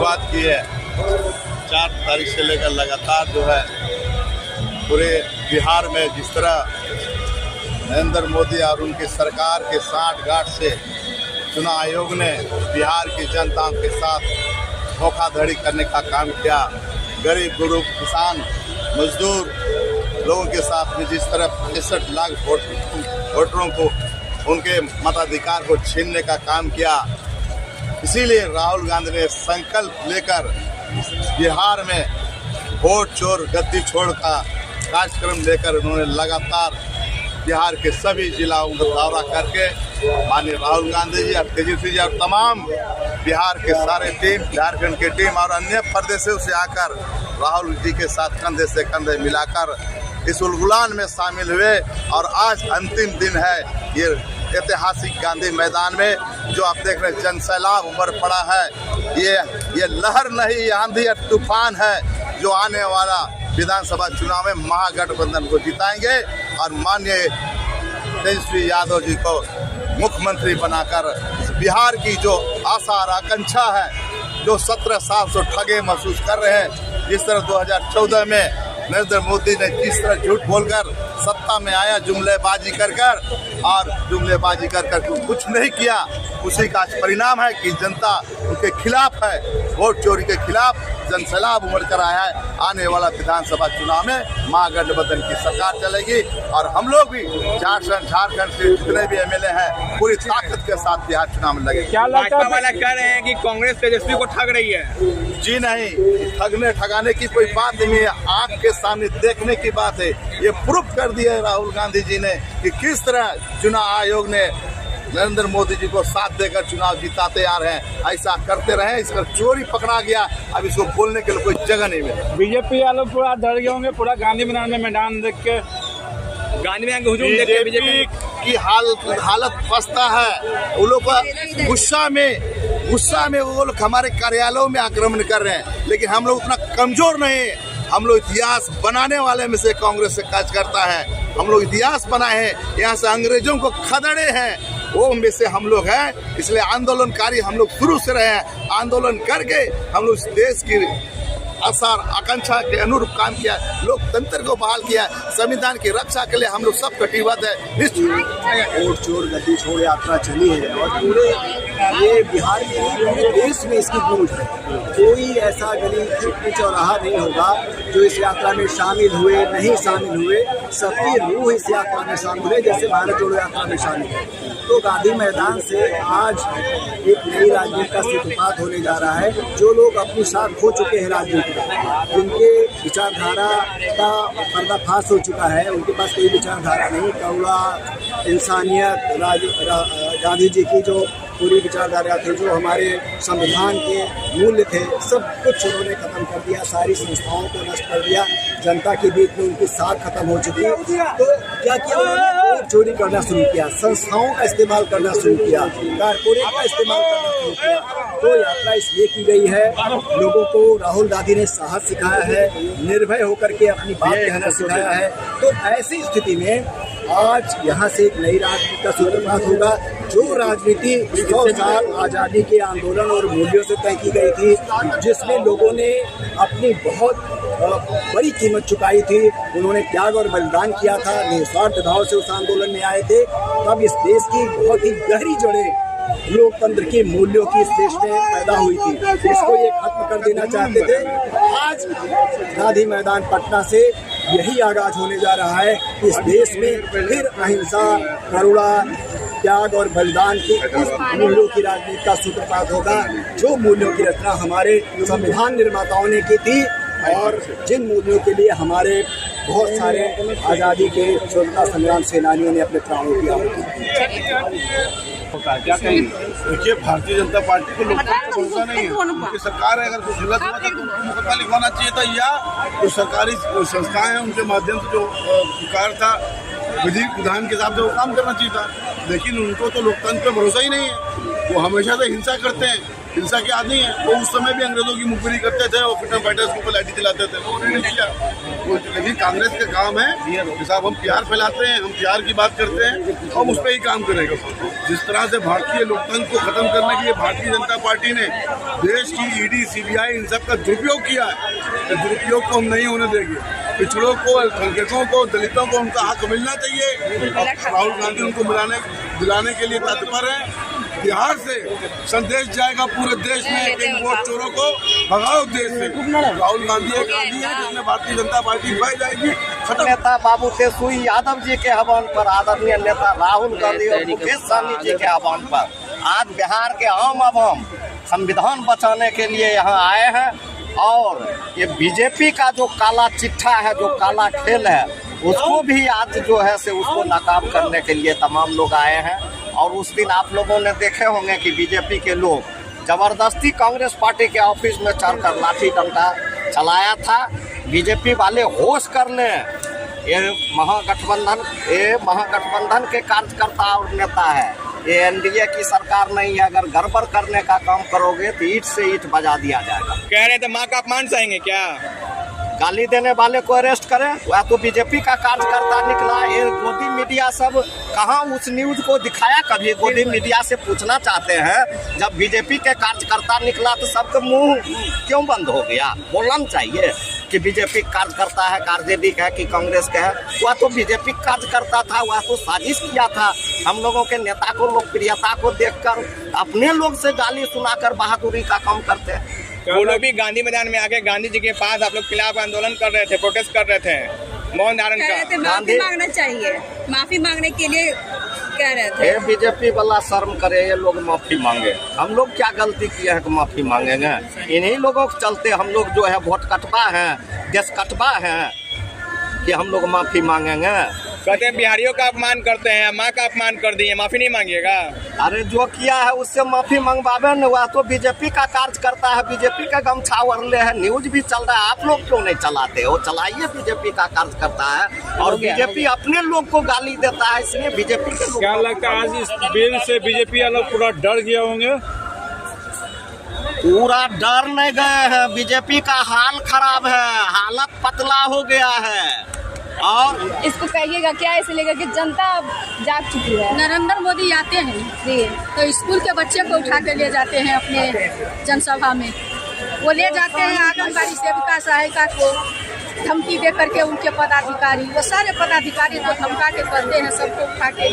शुरुआत की है। 4 तारीख से लेकर लगातार जो है पूरे बिहार में जिस तरह नरेंद्र मोदी और उनकी सरकार के साठगांठ से चुनाव आयोग ने बिहार की जनता के साथ धोखाधड़ी करने का काम किया, गरीब गुरु किसान मजदूर लोगों के साथ में जिस तरह 65 लाख वोटरों को उनके मताधिकार को छीनने का काम किया, इसीलिए राहुल गांधी ने संकल्प लेकर बिहार में वोट चोर गद्दी छोड़ का कार्यक्रम लेकर उन्होंने लगातार बिहार के सभी जिलाओं का दौरा करके माननीय राहुल गांधी जी और तेजस्वी जी और तमाम बिहार के सारे टीम, झारखंड की टीम और अन्य प्रदेशों से आकर राहुल जी के साथ कंधे से कंधे मिलाकर इस उलगुलान में शामिल हुए। और आज अंतिम दिन है ये ऐतिहासिक गांधी मैदान में, जो आप देख रहे हैं जनसैलाब उमड़ पड़ा है। ये लहर नहीं, ये आंधी और तूफान है जो आने वाला विधानसभा चुनाव में महागठबंधन को जिताएंगे और माननीय तेजस्वी यादव जी को मुख्यमंत्री बनाकर बिहार की जो आशा और आकांक्षा है, जो 17 साल से ठगे महसूस कर रहे हैं, जिस तरह 2014 में नरेंद्र मोदी ने जिस तरह झूठ बोलकर सत्ता में आया जुमलेबाजी कर और जुमलेबाजी कर कुछ नहीं किया, उसी का परिणाम है कि जनता उनके खिलाफ है। वोट चोरी के खिलाफ जनसैलाब उमड़ कर आया है। आने वाला विधानसभा चुनाव में महागठबंधन की सरकार चलेगी और हम लोग भी झारखंड से जितने भी एमएलए हैं पूरी ताकत के साथ बिहार चुनाव में लगे। क्या भाजपा वाला कह रहे हैं कि कांग्रेस तेजस्वी को ठग रही है? जी नहीं, ठगाने की कोई बात नहीं है, आंख के सामने देखने की बात है। ये प्रूफ कर दिया है राहुल गांधी जी ने कि किस तरह चुनाव आयोग ने नरेंद्र मोदी जी को साथ देकर चुनाव जिताते आ रहे हैं। ऐसा करते रहे, इसका चोरी पकड़ा गया, अब इसको बोलने के लिए कोई जगह नहीं मिला। बीजेपी वाले पूरा डर गए होंगे, पूरा गांधी मैदान में मैदान देख के, गांधी मैदान के हुजूम देख के बीजेपी की हालत फंसता है। वो लोग गुस्सा में वो लोग हमारे कार्यालयों में आक्रमण कर रहे हैं, लेकिन हम लोग उतना कमजोर नहीं। हम लोग इतिहास बनाने वाले में से कांग्रेस से कार्यकर्ता है, हम लोग इतिहास बनाए हैं, यहाँ से अंग्रेजों को खदेड़े हैं, वो में से हम लोग हैं। इसलिए आंदोलनकारी हम लोग शुरू से रहे हैं, आंदोलन करके हम लोग देश की आसार आकांक्षा के अनुरूप काम किया, लोकतंत्र को बहाल किया, संविधान की रक्षा के लिए हम लोग सब कटिबद्ध है। वोट चोर गद्दी छोड़ यात्रा चली है और पूरे ये बिहार के देश में इसकी गूंज है। कोई ऐसा गली चौराहा नहीं होगा जो इस यात्रा में शामिल हुए, नहीं शामिल हुए, सबकी रूह इस यात्रा में शामिल हुए, जैसे भारत जोड़ो यात्रा में शामिल है। तो गांधी मैदान से आज एक नई राजनीति का सूत्रपात होने जा रहा है। जो लोग अपनी साथ खो चुके हैं राजनीति में, जिनके विचारधारा का पर्दाफाश हो चुका है, उनके पास कोई विचारधारा नहीं, करुणा, इंसानियत, गांधी जी की जो पूरी विचारधारा थी, जो हमारे संविधान के मूल्य थे, सब कुछ उन्होंने खत्म कर दिया, सारी संस्थाओं को नष्ट कर दिया, जनता के बीच में उनकी साख खत्म हो चुकी है। तो क्या किया उन्होंने? वोट चोरी करना शुरू किया, संस्थाओं का इस्तेमाल करना शुरू किया, कारपोरेट का इस्तेमाल करना शुरू किया। तो यात्रा इसलिए की गई है, लोगों को राहुल गांधी ने साहस सिखाया है, निर्भय होकर के अपनी बात कहना सिखाया है। तो ऐसी स्थिति में आज यहाँ से एक नई राजनीति का सूत्रपात होगा। जो राजनीति 100 साल आज़ादी के आंदोलन और मूल्यों से तय की गई थी, जिसमें लोगों ने अपनी बहुत बड़ी कीमत चुकाई थी, उन्होंने त्याग और बलिदान किया था, निस्वार्थ भाव से उस आंदोलन में आए थे, तब इस देश की बहुत ही गहरी जड़ें लोकतंत्र के मूल्यों की इस देश में पैदा हुई थी, इसको ये खत्म कर देना चाहते थे। आज गांधी मैदान पटना से यही आगाज होने जा रहा है। इस देश में फिर अहिंसा, करुणा, त्याग और बलिदान की इस मूल्यों की राजनीति का सूत्रपात होगा, जो मूल्यों की रचना हमारे संविधान निर्माताओं ने की थी और जिन मूल्यों के लिए हमारे बहुत सारे आज़ादी के स्वतंत्रता संग्राम सेनानियों ने अपने प्राणों की आहुति दी। देखिए, भारतीय जनता पार्टी को लोकतंत्र को भरोसा नहीं है, उनकी सरकार है, अगर कुछ गलत हुआ था तो उनको मुकदमा लिखवाना चाहिए था, या जो सरकारी संस्थाएं हैं उनके माध्यम से जो पुकार था विधि विधान के हिसाब से वो काम करना चाहिए था। लेकिन उनको तो लोकतंत्र पे भरोसा ही नहीं है, वो हमेशा से हिंसा करते हैं। हिंसा के आदमी है। वो उस समय भी अंग्रेजों की मुखबिरी करते थे और फ्रीडम फाइटर्स के ऊपर लाठी चलाते थे, उन्होंने नहीं किया। लेकिन कांग्रेस का काम है कि साहब हम प्यार फैलाते हैं, हम प्यार की बात करते हैं, हम उस पर ही काम करेंगे। जिस तरह से भारतीय लोकतंत्र को खत्म करने के लिए भारतीय जनता पार्टी ने देश की ईडी, सीबीआई इन सब का दुरुपयोग किया है, तो दुरुपयोग को हम नहीं होने देंगे। पिछड़ों को, अल्पसंख्यकों को, दलितों को उनका हक मिलना चाहिए। राहुल गांधी उनको दिलाने के लिए तत्पर है। बिहार से संदेश जाएगा पूरे देश में कि वोट चोरों को भगाओ देश से। राहुल गांधी एक आदमी है जिसमें भारतीय जनता पार्टी बह जाएगी। नेता बाबू तेजस्वी यादव जी के आह्वान पर, आदरणीय नेता राहुल गांधी और मुकेश सहनी जी के आह्वान पर आज बिहार के आम आवाम संविधान बचाने के लिए यहाँ आए हैं। और ये बीजेपी का जो काला चिट्ठा है, जो काला खेल है, उसको भी आज जो है से उसको नाकाम करने के लिए तमाम लोग आए हैं। और उस दिन आप लोगों ने देखे होंगे कि बीजेपी के लोग जबरदस्ती कांग्रेस पार्टी के ऑफिस में चढ़कर लाठी डंडा चलाया था। बीजेपी वाले होश कर लें, ये महागठबंधन के कार्यकर्ता और नेता है, ये एनडीए की सरकार नहीं है। अगर गड़बड़ करने का काम करोगे तो ईंट से ईंट बजा दिया जाएगा। कह रहे थे माँ का अपमान सहेंगे क्या? गाली देने वाले को अरेस्ट करें। वह तो बीजेपी का कार्यकर्ता निकला। ये गोदी मीडिया सब कहाँ उस न्यूज को दिखाया? कभी गोदी मीडिया से पूछना चाहते हैं, जब बीजेपी के कार्यकर्ता निकला तो सबका मुंह क्यों बंद हो गया? बोलना चाहिए कि बीजेपी कार्यकर्ता है, आरजेडी का है कि कांग्रेस का है। वह तो बीजेपी कार्यकर्ता था, वह तो साजिश किया था। हम लोगों के नेता को, लोकप्रियता को देखकर अपने लोग से गाली सुनाकर बहादुरी का काम करते हैं। वो लोग भी गांधी मैदान में आके गांधी जी के पास आप लोग खिलाफ आंदोलन कर रहे थे, प्रोटेस्ट कर रहे थे, मौन धारण का। माफी मांगना चाहिए, माफी मांगने के लिए कह रहे थे। बीजेपी वाला शर्म करे, ये लोग माफी मांगे। हम लोग क्या गलती किए हैं कि माफी मांगेंगे? इन्हीं लोगों के चलते हम लोग जो है वोट कटवा है, देश कटवा है कि हम लोग माफी मांगेंगे। कहते हैं बिहारियों का अपमान करते हैं, माँ का अपमान कर दिए, माफी नहीं मांगिएगा? अरे जो किया है उससे माफी मंगवावे न। वह तो बीजेपी का कार्य करता है, बीजेपी का गमछा ओढ़ले है, न्यूज भी चल रहा है। आप लोग क्यों नहीं चलाते हो? चलाइए, बीजेपी का कार्य करता है। और बीजेपी अपने लोग को गाली देता है, इसलिए बीजेपी के लोग। क्या लगता है आज इस बिल से बीजेपी वाले पूरा डर गया होंगे? पूरा डर नहीं गए हैं, बीजेपी का हाल खराब है, हालत पतला हो गया है। और इसको कहिएगा क्या, इसलिए कि जनता जाग चुकी है। नरेंद्र मोदी आते हैं जी, तो स्कूल के बच्चे को उठा के ले जाते हैं अपने जनसभा में। वो ले जाते हैं आंगनबाड़ी सेविका, सहायिका को धमकी दे करके, उनके पदाधिकारी, वो सारे पदाधिकारी को धमका के करते हैं सबको उठा के।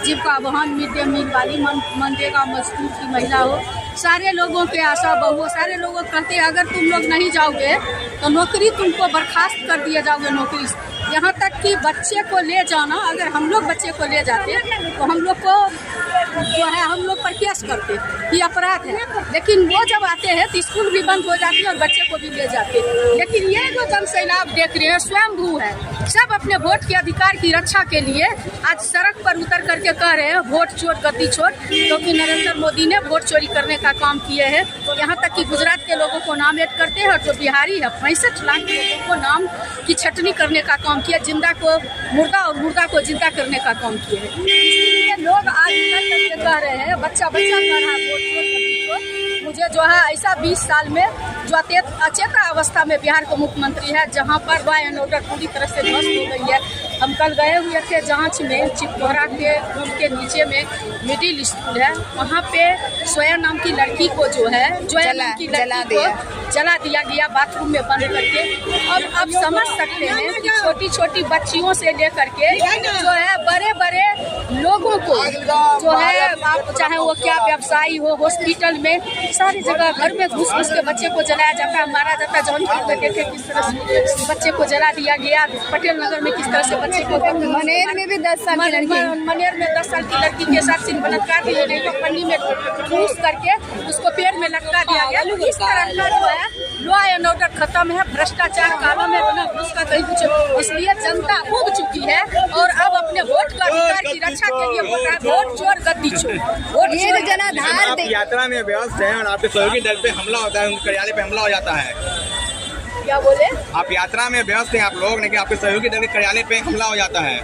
जीविका वाहन, मिड डे मील वाली, मनरेगा मजदूर की महिला हो, सारे लोगों के आशा बहु, सारे लोग कहते हैं अगर तुम लोग नहीं जाओगे तो नौकरी, तुमको बर्खास्त कर दिए जाओगे नौकरी से। यहाँ तक कि बच्चे को ले जाना, अगर हम लोग बच्चे को ले जाते तो हम लोग को जो है, हम लोग पर केस करते, ये अपराध है। लेकिन वो जब आते हैं तो स्कूल भी बंद हो जाती है और बच्चे को भी ले जाते हैं। लेकिन ये जो जनसैलाब देख रहे हैं स्वयंभू है, सब अपने वोट के अधिकार की रक्षा के लिए आज सड़क पर उतर करके कह रहे हैं वोट चोर गद्दी चोर, क्योंकि नरेंद्र मोदी ने वोट चोरी करने का काम किए हैं। यहाँ तक कि गुजरात के लोगों को नामित करते हैं, और जो बिहारी है 65 लाख लोगों को नाम की छटनी करने का काम किया, जिंदा को मुर्दा और मुर्दा को जिंदा करने का काम किए हैं। इसलिए लोग आज कह रहे हैं, बच्चा कह रहा है मुझे जो है ऐसा 20 साल में जो अचेता अवस्था में बिहार का मुख्यमंत्री है, जहां पर लॉ एंड ऑर्डर पूरी तरह से ध्वस्त हो गई है। हम कल गए हुए थे जांच में, चिपकोहरा के पुल के नीचे में मिडिल स्कूल है, वहाँ पे सोया नाम की लड़की को जो है जला दिया गया बाथरूम में बंद करके। अब समझ सकते हैं कि छोटी छोटी बच्चियों से लेकर के जो है बड़े बड़े लोगों को जो है, आप चाहे वो क्या व्यवसायी हो, हॉस्पिटल में, सारी जगह घर में घुस के बच्चे को जलाया जाता है, मारा जाता है। जौनपुर में देखे किस तरह से बच्चे को जला दिया गया, पटेल नगर में किस तरह से बच्चे को, मनेर में भी 10 साल की लड़की, मनेर में 10 साल की लड़की के साथ सिंह बलात्कार किया गया, तो पन्नी में घूस करके उसको पेड़ में लटका दिया गया। इस तरह का जो है लॉ एंड ऑर्डर खत्म है, भ्रष्टाचार कालों में बना घूस का कहीं कुछ। इसलिए जनता उग चुकी है और अब अपने वोट का अधिकार की रक्षा के लिए बोल रहा है वोट चोर गद्दी चोर, वोट चोर जनाधार। यात्रा में व्यस्त है और आपके सहयोगी दल पे हमला होता है, उनके कार्यालय पे हमला हो जाता है। क्या बोले? आप यात्रा में व्यस्त हैं आप लोग, लेकिन आपके सहयोगी दल के कार्यालय पे हमला हो जाता है।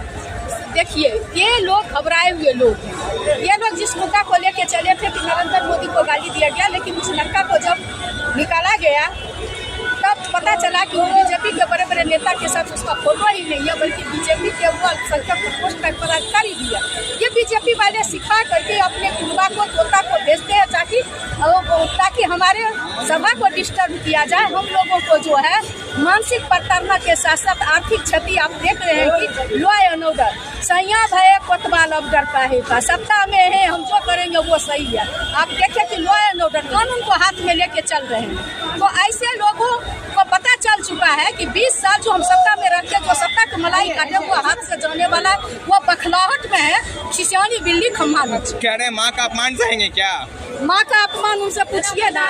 देखिए ये लोग घबराए हुए लोग हैं। ये लोग जिस मुद्दा को लेके चले थे कि नरेंद्र मोदी को गाली दिया गया, लेकिन उस लड़का को जब निकाला गया तब पता चला कि वो बीजेपी के बड़े बड़े नेता के साथ उसका फोटो ही नहीं है, बल्कि बीजेपी के वो अल्पसंख्यक पोस्ट का पदाधिकारी भी है। ये बीजेपी वाले सिखा करके अपने कुनबा को तोता को भेजते हैं ताकि हमारे सभा को डिस्टर्ब किया जाए। हम लोगों को जो है मानसिक प्रताड़ना के साथ साथ आर्थिक क्षति आप देख रहे हैं कि लॉ एंड ऑर्डर संयम है, कोतवाल अब डरता है का सत्ता में है, हम जो करेंगे वो सही है। आप देखें कि लॉ एंड ऑर्डर कानून को हाथ में लेके चल रहे हैं। तो ऐसे लोगों को पता चल चुका है कि 20 साल जो हम सत्ता में रहते, जो सत्ता की मलाई काटे वो हाथ से जाने वाला वो बखलाहट में है। खिसियानी बिल्ली खम्मा नच कह रहे हैं माँ का अपमान सहेंगे क्या? माँ का अपमान उनसे पूछिए ना,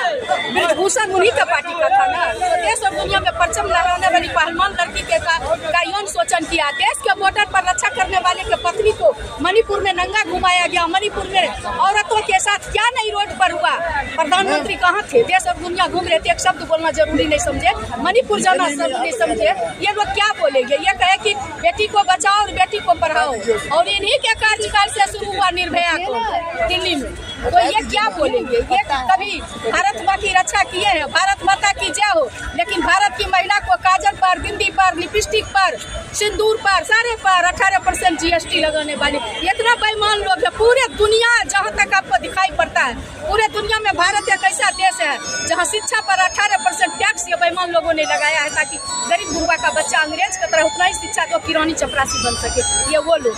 ब्रजभूषण उन्हीं का पार्टी का था ना। तो देश और दुनिया में परचम लहराने वाली पहलवान लड़की का यौन शोषण किया। देश के बॉर्डर पर रक्षा करने वाले के पत्नी को मणिपुर में नंगा घुमाया गया। मणिपुर में औरतों के साथ क्या नहीं रोड पर हुआ। प्रधानमंत्री कहाँ थे? देश और दुनिया घूम रहे थे, एक शब्द बोलना जरूरी नहीं समझे, मणिपुर जाना जरूरी समझे। ये लोग क्या बोलेंगे? ये कहे कि बेटी को बचाओ और बेटी को पढ़ाओ, और इन्हीं के कार्यकाल से शुरू हुआ निर्भया को दिल्ली में। तो ये क्या बोलेंगे? ये कभी भारत माँ की रक्षा किए हैं, भारत माता की जय हो, लेकिन भारत की महिला को काजल पर, बिंदी पर, लिपस्टिक पर, सिंदूर पर, सारे पर 18% GST लगाने वाले इतना बेईमान लोग है। पूरे दुनिया जहाँ तक आपको दिखाई पड़ता है, पूरे दुनिया में भारत एक ऐसा देश है जहाँ शिक्षा पर 18% टैक्स ये बेईमान लोगों ने लगाया है ताकि गरीब गुरबा का बच्चा अंग्रेज की तरह उतना ही शिक्षा को किरानी चपरासी बन सके। ये वो लोग,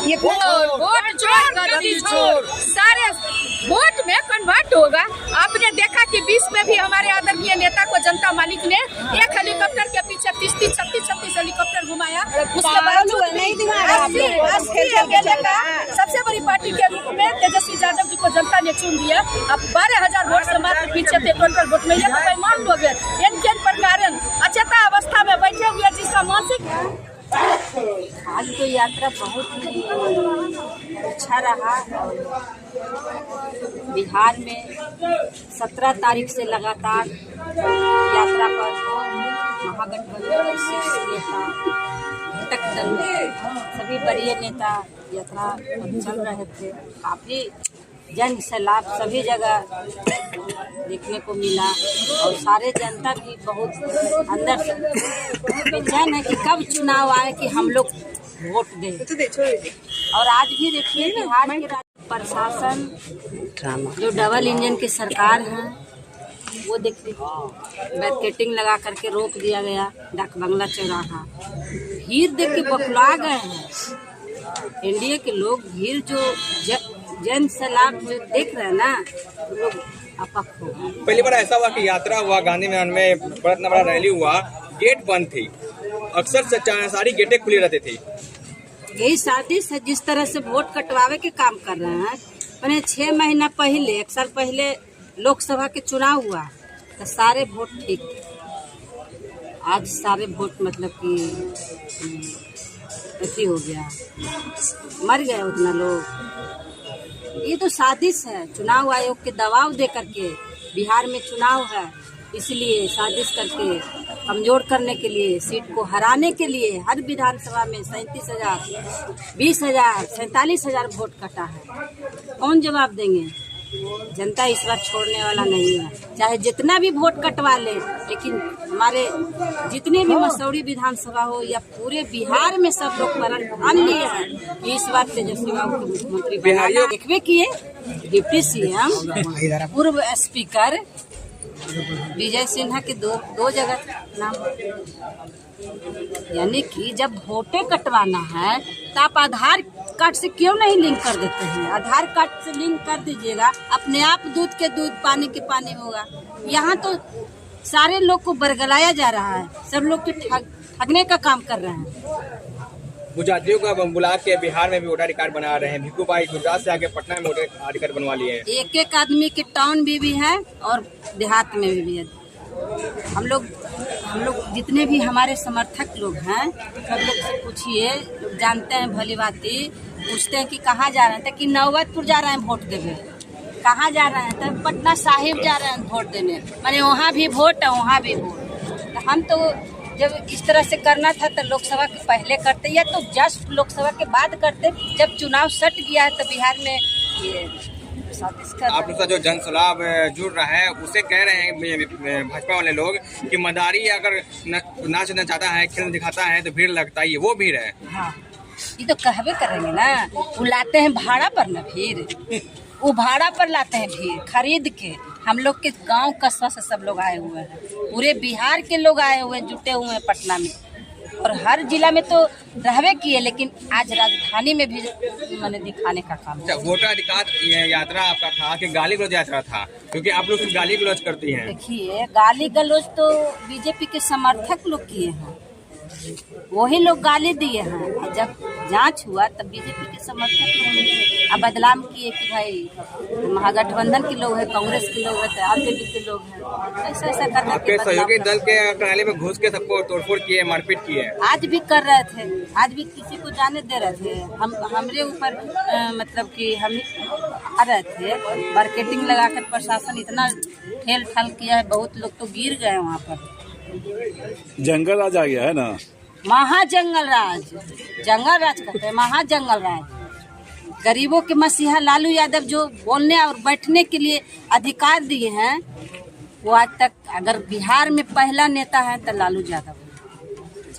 ये वोट छोड़ सारे वोट में कन्वर्ट होगा। आपने देखा कि 20 में भी हमारे आदरणीय नेता को जनता मालिक ने एक हेलीकॉप्टर के पीछे 36 हेलीकॉप्टर घुमाया। उसके बावजूद सबसे बड़ी पार्टी के रूप में तेजस्वी यादव जी को जनता ने चुन दिया। अब 12,000 वोट से मात्र पीछे थे टोटल वोट में। ये तो बेईमान लोग हैं, इन प्रकार अचेता अवस्था में बैठे हुए जिसका मानसिक। आज तो यात्रा बहुत ही अच्छा रहा। बिहार में 17 तारीख से लगातार यात्रा पर महागठबंधन के शीर्ष नेता, घटक दल, सभी वरीय नेता यात्रा पर चल रहे थे। काफ़ी जन सैलाब सभी जगह देखने को मिला और सारे जनता भी बहुत अंदर से बेचैन है कि कब चुनाव आए कि हम लोग वोट दें। और आज भी देखिए बिहार के प्रशासन जो डबल इंजन की सरकार है वो देखिए बैरिकेडिंग लगा करके रोक दिया गया डाक बंगला चौराहा। भीड़ देख के बखला गए हैं एनडीए के लोग। भीड़ जो जन सैलाब जो देख रहे हैं ना, लोग अपक हो गए। पहली बार ऐसा हुआ कि यात्रा हुआ गांधी मैदान में, बड़ा रैली हुआ, गेट बंद थी। अक्सर सारी गेटें खुली रहती थी। यही साजिश है। जिस तरह से वोट कटवावे के काम कर रहे हैं, मैंने 6 महीना पहले, 1 साल पहले लोकसभा के चुनाव हुआ तो सारे वोट ठीक थे। आज सारे वोट मतलब कि अथी हो गया, मर गए उतना लोग। ये तो साजिश है। चुनाव आयोग के दबाव दे करके बिहार में चुनाव है, इसलिए साजिश करके कमजोर करने के लिए, सीट को हराने के लिए हर विधानसभा में 37,000, 20,000, 47,000 वोट कटा है। कौन जवाब देंगे? जनता इस बार छोड़ने वाला नहीं है, चाहे जितना भी वोट कटवा ले। लेकिन हमारे जितने भी मसौड़ी विधानसभा हो या पूरे बिहार में सब लोग ठान लिए हैं कि इस बार तेजस्वी बाबू को मुख्यमंत्री बनाना। देखबे किए डिप्टी CM, पूर्व स्पीकर विजय सिन्हा के दो जगह नाम। यानी कि जब वोटे कटवाना है तो आप आधार कार्ड से क्यों नहीं लिंक कर देते हैं? आधार कार्ड से लिंक कर दीजिएगा, अपने आप दूध के दूध, पानी के पानी होगा। यहाँ तो सारे लोग को बरगलाया जा रहा है, सब लोग के ठगने का काम कर रहे हैं। गुजरातियों का बुला के बिहार में भी वोटर कार्ड बना रहे हैं। भिक्खू भाई गुजरात से आके पटना में वोटर कार्ड बनवा लिए हैं। एक आदमी के टाउन भी है और देहात में भी है। हम लोग जितने भी हमारे समर्थक लोग हैं, सब लोग से पूछिए, लोग जानते हैं भली भांति। पूछते हैं कि कहाँ जा रहे हैं, तो कि नौबतपुर जा रहे हैं वोट देने। कहाँ जा रहे हैं? तो पटना साहिब जा रहे हैं वोट देने। माने वहाँ भी वोट है, वहाँ भी वोट। तो हम तो जब इस तरह से करना था तो लोकसभा के पहले करते या तो जस्ट लोकसभा के बाद करते। जब चुनाव सट गया है तो बिहार में ये आप लोग का जो जनसलाब जुड़ रहा है उसे कह रहे हैं भाजपा वाले लोग कि मदारी अगर नाच नचाता है, खेल दिखाता है तो भीड़ लगता है, ये वो भीड़ है। हाँ, ये तो कहवे करेंगे ना, वो लाते हैं भाड़ा पर ना भीड़, वो भाड़ा पर लाते हैं भीड़ खरीद के। हम लोग के गांव कस्बा से सब लोग आए हुए हैं, पूरे बिहार के लोग आए हुए जुटे हुए हैं पटना में, और हर जिला में तो रहवे किए, लेकिन आज राजधानी में भी मैंने दिखाने का काम। वोटर अधिकार यात्रा आपका था कि गाली गलौज यात्रा था? क्योंकि आप लोग गाली गलौज करती हैं। देखिए, गाली गलौज तो बीजेपी के समर्थक लोग किए हैं, वही लोग गाली दिए हैं। जब जांच हुआ तब बीजेपी के समर्थक लोग अब बदलाव किए कि भाई महागठबंधन के लोग हैं, कांग्रेस के लोग हैं, तो आरजेडी के लोग हैं, ऐसा ऐसा करने आपके सहयोगी दल के कार्यालय में घुस के सबको तोड़फोड़ किए, मारपीट किए। आज भी कर रहे थे, आज भी किसी को जाने दे रहे थे। हमरे ऊपर मतलब कि हम आ रहे थे, मार्केटिंग लगाकर प्रशासन इतना ठेल ठाल किया है, बहुत लोग तो गिर गए वहाँ पर। जंगल राज आ गया है ना, महाजंगल राज, जंगल राज कहते हैं, महाजंगल राज। गरीबों के मसीहा लालू यादव जो बोलने और बैठने के लिए अधिकार दिए हैं, वो आज तक, अगर बिहार में पहला नेता है तो लालू यादव।